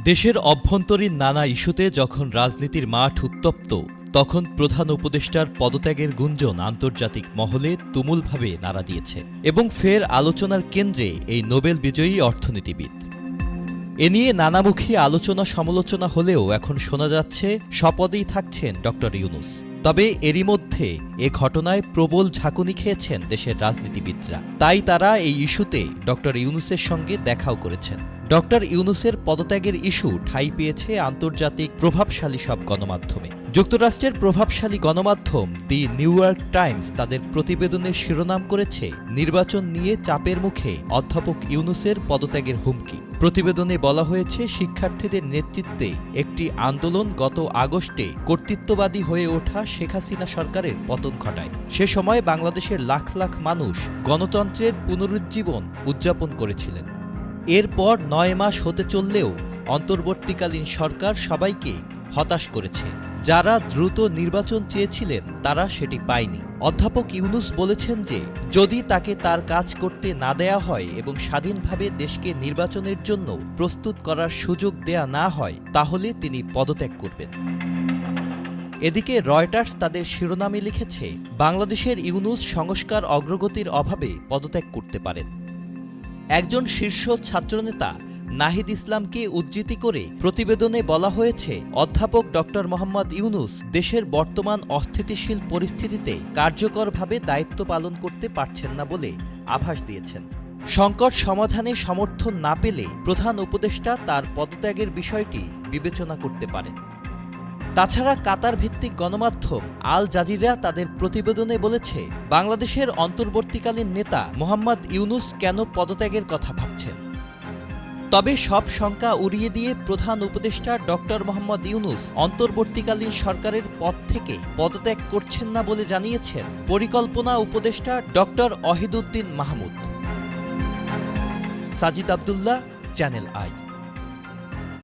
দেশের অভ্যন্তরীণ নানা ইস্যুতে যখন রাজনীতির মাঠ উত্তপ্ত, তখন প্রধান উপদেষ্টার পদত্যাগের গুঞ্জন আন্তর্জাতিক মহলে তুমুলভাবে নাড়া দিয়েছে এবং ফের আলোচনার কেন্দ্রে এই নোবেল বিজয়ী অর্থনীতিবিদ। এ নিয়ে নানামুখী আলোচনা সমালোচনা হলেও এখন শোনা যাচ্ছে স্বপদেই থাকছেন ড ইউনূস। তবে এরই মধ্যে এ ঘটনায় প্রবল ঝাঁকুনি খেয়েছেন দেশের রাজনীতিবিদরা। তাই তারা এই ইস্যুতে ড ইউনূসের সঙ্গে দেখাও করেছেন। ড ইউনূসের পদত্যাগের ইস্যু ঠাঁই পেয়েছে আন্তর্জাতিক প্রভাবশালী সব গণমাধ্যমে। যুক্তরাষ্ট্রের প্রভাবশালী গণমাধ্যম দি নিউ ইয়র্ক টাইমস তাদের প্রতিবেদনের শিরোনাম করেছে নির্বাচন নিয়ে চাপের মুখে অধ্যাপক ইউনূসের পদত্যাগের হুমকি। প্রতিবেদনে বলা হয়েছে, শিক্ষার্থীদের নেতৃত্বে একটি আন্দোলন গত আগস্টে কর্তৃত্ববাদী হয়ে ওঠা শেখ হাসিনা সরকারের পতন ঘটায়। সে সময় বাংলাদেশের লাখ লাখ মানুষ গণতন্ত্রের পুনরুজ্জীবন উদযাপন করেছিলেন। এরপর ৯ মাস হতে চললেও অন্তর্বর্তীকালীন সরকার সবাইকে হতাশ করেছে। যারা দ্রুত নির্বাচন চেয়েছিলেন তারা সেটি পায়নি। অধ্যাপক ইউনূস বলেছেন যে যদি তাকে তার কাজ করতে না দেয়া হয় এবং স্বাধীনভাবে দেশকে নির্বাচনের জন্য প্রস্তুত করার সুযোগ দেয়া না হয়, তাহলে তিনি পদত্যাগ করবেন। এদিকে রয়টার্স তাদের শিরোনামে লিখেছে, বাংলাদেশের ইউনূস সংস্কার অগ্রগতির অভাবে পদত্যাগ করতে পারেন। একজন শীর্ষ ছাত্রনেতা নাহিদ ইসলামকে উদ্ধৃতি করে প্রতিবেদনে বলা হয়েছে, অধ্যাপক ড মোহাম্মদ ইউনূস দেশের বর্তমান অস্থিতিশীল পরিস্থিতিতে কার্যকরভাবে দায়িত্ব পালন করতে পারছেন না বলে আভাস দিয়েছেন। সংকট সমাধানে সমর্থন না পেলে প্রধান উপদেষ্টা তার পদত্যাগের বিষয়টি বিবেচনা করতে পারেন। তাছাড়া কাতার ভিত্তিক গণমাধ্যম আল জাজিরা তাদের প্রতিবেদনে বলেছে, বাংলাদেশের অন্তর্বর্তীকালীন নেতা মোহাম্মদ ইউনূস কেন পদত্যাগের কথা ভাবছেন। তবে সব শঙ্কা উড়িয়ে দিয়ে প্রধান উপদেষ্টা ড মোহাম্মদ ইউনূস অন্তর্বর্তীকালীন সরকারের পদ থেকে পদত্যাগ করছেন না বলে জানিয়েছেন পরিকল্পনা উপদেষ্টা ড ওয়াহিদুদ্দিন মাহমুদ। Sajid Abdullah, channel I.